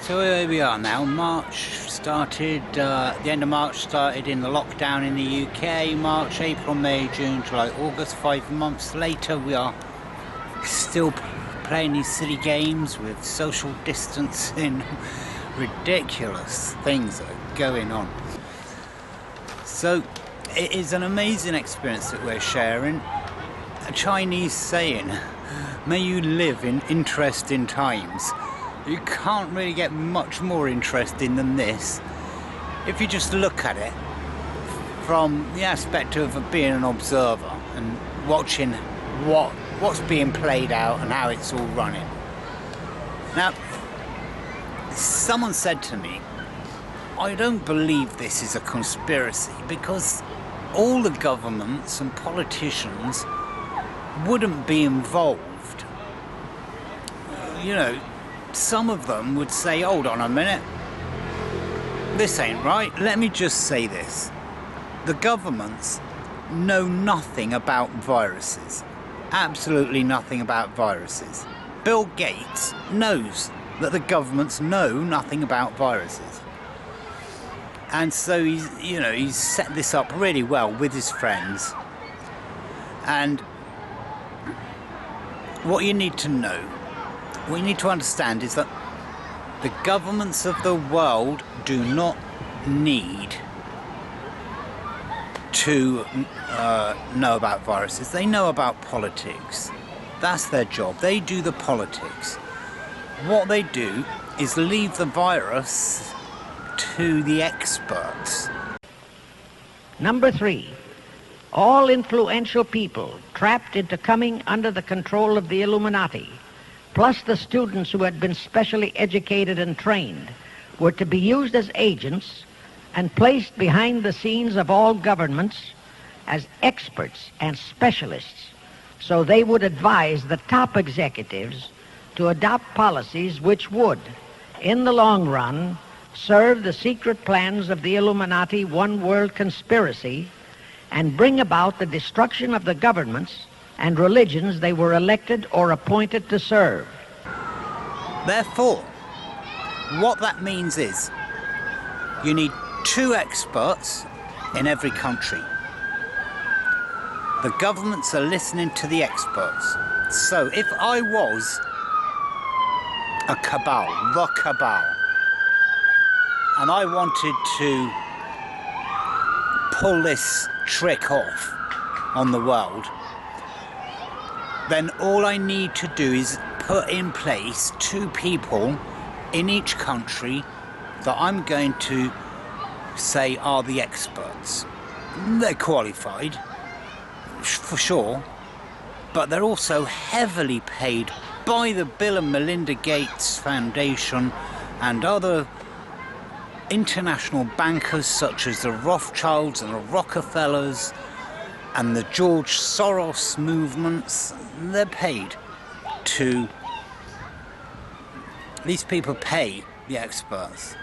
So here we are now. March started, the end of March started in the lockdown in the UK. March, April, May, June, July, August. 5 months later, we are still playing these silly games with social distancing. Ridiculous things are going on. So it is an amazing experience that we're sharing. A Chinese saying, may you live in interesting times. You can't really get much more interesting than this if you just look at it from the aspect of being an observer and watching what's being played out and how it's all running. Now, someone said to me, I don't believe this is a conspiracy because all the governments and politicians wouldn't be involved. You know, some of them would say, hold on a minute, this ain't right. Let me just say this. The governments know nothing about viruses. Absolutely nothing about viruses. Bill Gates knows that the governments know nothing about viruses. And so he's set this up really well with his friends. And what you need to know, what you need to understand is that the governments of the world do not need to know about viruses. They know about politics. That's their job. They do the politics. What they do is leave the virus to the experts. Number 3, all influential people trapped into coming under the control of the Illuminati, plus the students who had been specially educated and trained, were to be used as agents and placed behind the scenes of all governments as experts and specialists, so they would advise the top executives to adopt policies which would, in the long run, serve the secret plans of the Illuminati one world conspiracy and bring about the destruction of the governments and religions they were elected or appointed to serve. Therefore, what that means is you need 2 experts in every country. The governments are listening to the experts. So if I was a cabal, the cabal, and I wanted to pull this trick off on the world, then all I need to do is put in place 2 people in each country that I'm going to say are the experts. They're qualified, for sure, but they're also heavily paid by the Bill and Melinda Gates Foundation and other international bankers such as the Rothschilds and the Rockefellers and the George Soros movements. They're paid to, these people pay the experts.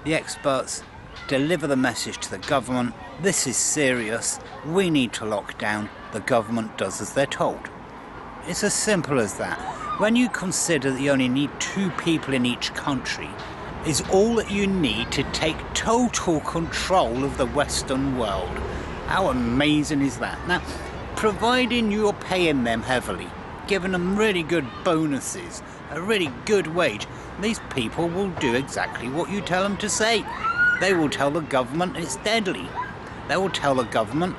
The experts deliver the message to the government. This is serious. We need to lock down. The government does as they're told. It's as simple as that. When you consider that you only need 2 people in each country, is all that you need to take total control of the Western world. How amazing is that? Now, providing you're paying them heavily, giving them really good bonuses, a really good wage, these people will do exactly what you tell them to say. They will tell the government it's deadly. They will tell the government,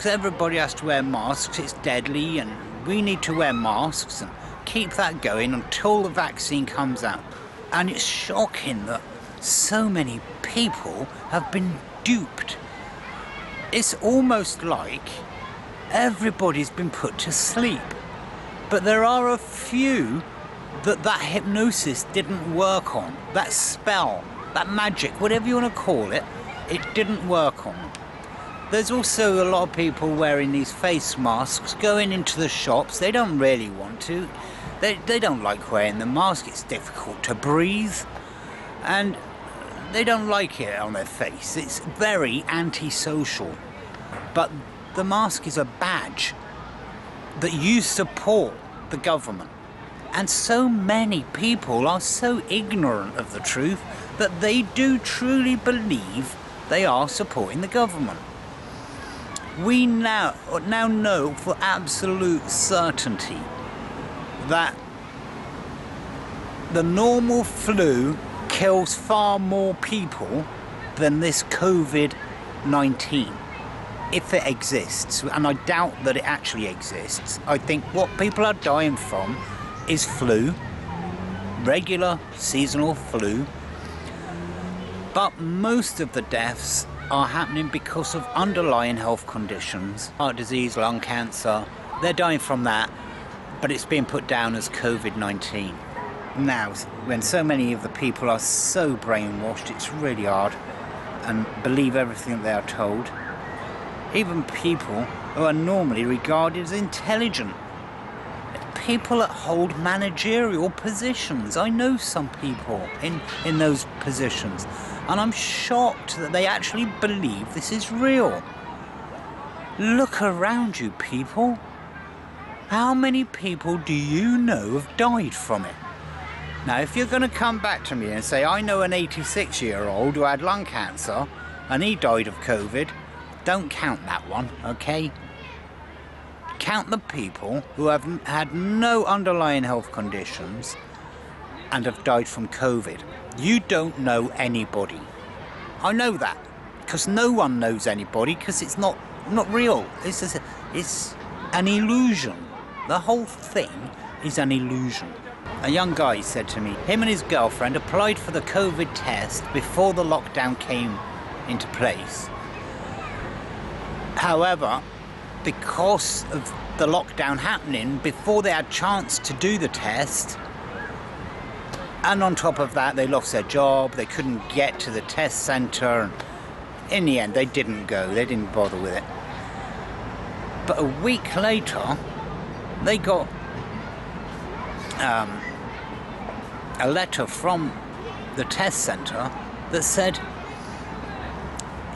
everybody has to wear masks, it's deadly, and we need to wear masks, and keep that going until the vaccine comes out. And it's shocking that so many people have been duped. It's almost like everybody's been put to sleep. But there are a few that hypnosis didn't work on. That spell, that magic, whatever you want to call it, it didn't work on. There's also a lot of people wearing these face masks, going into the shops. They don't really want to. They don't like wearing the mask. It's difficult to breathe. And they don't like it on their face. It's very antisocial. But the mask is a badge that you support the government. And so many people are so ignorant of the truth that they do truly believe they are supporting the government. We now know for absolute certainty that the normal flu kills far more people than this COVID-19, if it exists, and I doubt that it actually exists. I think what people are dying from is flu, regular seasonal flu, but most of the deaths are happening because of underlying health conditions, heart disease, lung cancer. They're dying from that, but it's being put down as COVID-19. Now, when so many of the people are so brainwashed, it's really hard and believe everything they are told. Even people who are normally regarded as intelligent. People that hold managerial positions. I know some people in those positions, and I'm shocked that they actually believe this is real. Look around you, people. How many people do you know have died from it? Now, if you're going to come back to me and say, I know an 86-year-old who had lung cancer and he died of COVID, don't count that one, okay? Count the people who have had no underlying health conditions and have died from COVID. You don't know anybody. I know that, because no one knows anybody, because it's not real. It's an illusion. The whole thing is an illusion. A young guy said to me, him and his girlfriend applied for the COVID test before the lockdown came into place. However, because of the lockdown happening, before they had a chance to do the test, and on top of that they lost their job, they couldn't get to the test centre, and in the end they didn't go, they didn't bother with it. But a week later they got a letter from the test centre that said,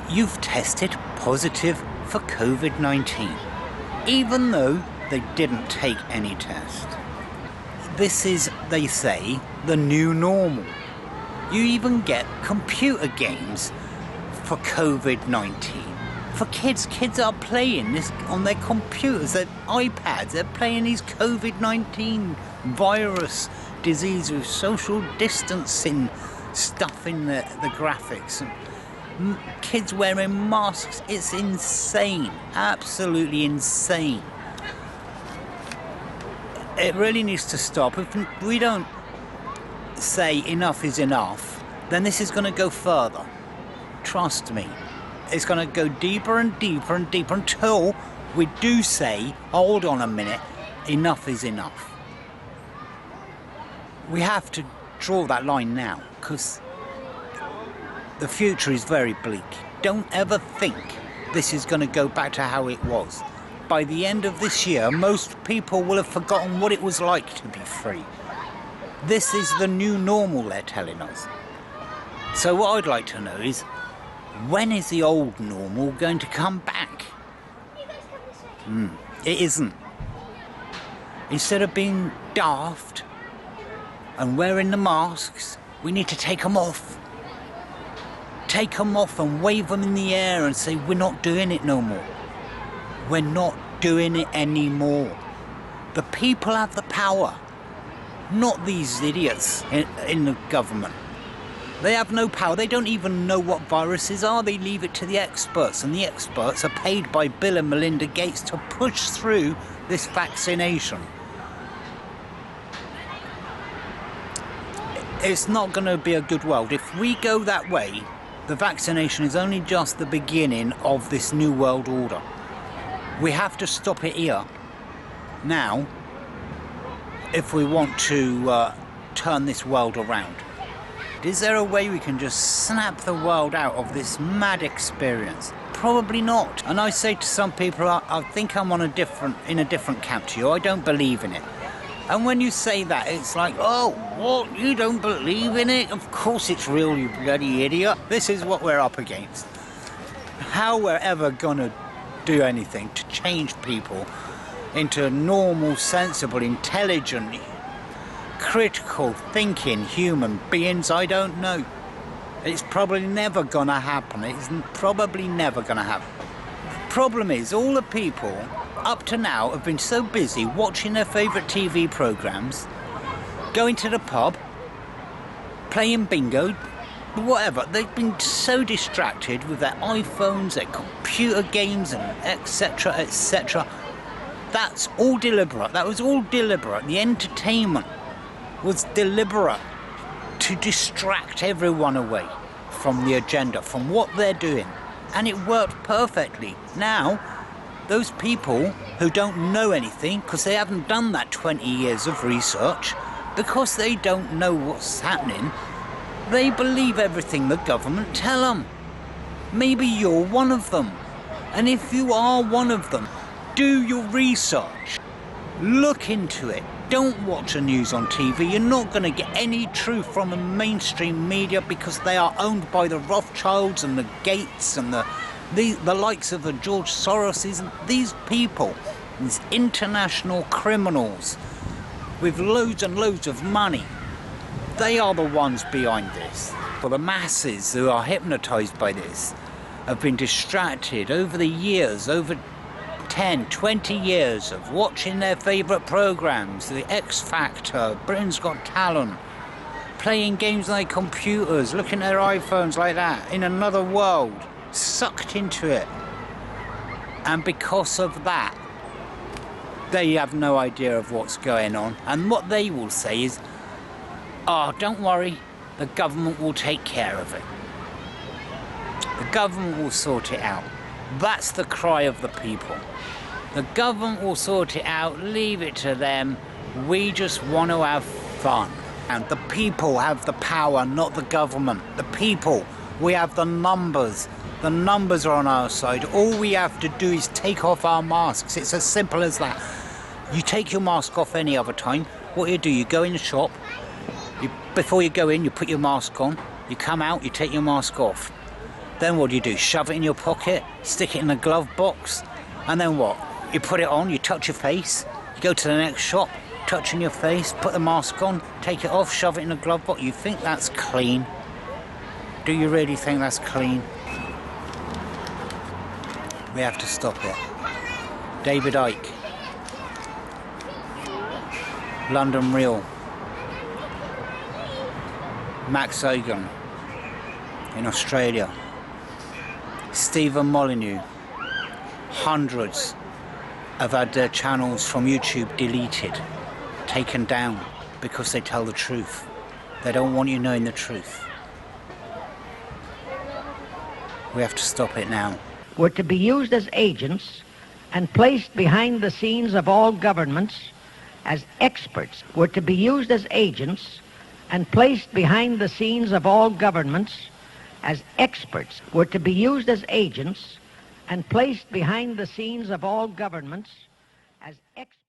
you've tested positive for COVID-19, even though they didn't take any test. This is, they say, the new normal. You even get computer games for COVID-19. For kids are playing this on their computers, their iPads, they're playing these COVID-19 virus disease with social distancing stuff in the graphics. Kids wearing masks, it's insane, absolutely insane. It really needs to stop. If we don't say enough is enough, then this is going to go further. Trust me. It's going to go deeper and deeper and deeper until we do say, hold on a minute, enough is enough. We have to draw that line now, because the future is very bleak. Don't ever think this is going to go back to how it was. By the end of this year, most people will have forgotten what it was like to be free. This is the new normal, they're telling us. So what I'd like to know is, when is the old normal going to come back? It isn't. Instead of being daft and wearing the masks, we need to take them off. Take them off and wave them in the air and say, we're not doing it no more. We're not doing it anymore. The people have the power, not these idiots in the government. They have no power. They don't even know what viruses are. They leave it to the experts, and the experts are paid by Bill and Melinda Gates to push through this vaccination. It's not going to be a good world. If we go that way, the vaccination is only just the beginning of this new world order. We have to stop it here, now, if we want to turn this world around. Is there a way we can just snap the world out of this mad experience? Probably not. And I say to some people, I think I'm in a different camp to you. I don't believe in it. And when you say that, it's like, oh, what? You don't believe in it? Of course it's real, you bloody idiot. This is what we're up against. How we're ever gonna do anything to change people into normal, sensible, intelligent critical, thinking human beings, I don't know. It's probably never gonna happen. It's probably never gonna happen. The problem is, all the people up to now have been so busy watching their favourite TV programmes, going to the pub, playing bingo, whatever. They've been so distracted with their iPhones, their computer games, and etc, etc. That's all deliberate. That was all deliberate. The entertainment was deliberate to distract everyone away from the agenda, from what they're doing. And it worked perfectly. Now, those people who don't know anything, because they haven't done that 20 years of research, because they don't know what's happening, they believe everything the government tell them. Maybe you're one of them. And if you are one of them, do your research. Look into it. Don't watch the news on TV. You're not going to get any truth from the mainstream media because they are owned by the Rothschilds and the Gates and the likes of the George Soroses and these people, these international criminals with loads and loads of money. They are the ones behind this. For the masses who are hypnotized by this have been distracted over the years, over 10, 20 years of watching their favourite programmes, the X Factor, Britain's Got Talent, playing games like computers, looking at their iPhones like that, in another world, sucked into it. And because of that, they have no idea of what's going on. And what they will say is, oh, don't worry, the government will take care of it. The government will sort it out. That's the cry of the people. The government will sort it out, leave it to them. We just want to have fun. And the people have the power, not the government. The people, we have the numbers. The numbers are on our side. All we have to do is take off our masks. It's as simple as that. You take your mask off any other time. What you do, you go in the shop. Before you go in, you put your mask on. You come out, you take your mask off. Then what do? Shove it in your pocket, stick it in a glove box, and then what? You put it on, you touch your face, you go to the next shop, touching your face, put the mask on, take it off, shove it in a glove box. You think that's clean? Do you really think that's clean? We have to stop it. David Icke, London Real, Max Ogan in Australia, Stephen Molyneux, hundreds have had their channels from YouTube deleted, taken down, because they tell the truth. They don't want you knowing the truth. We have to stop it now. Were to be used as agents and placed behind the scenes of all governments as experts, were to be used as agents and placed behind the scenes of all governments as experts, were to be used as agents and placed behind the scenes of all governments as experts.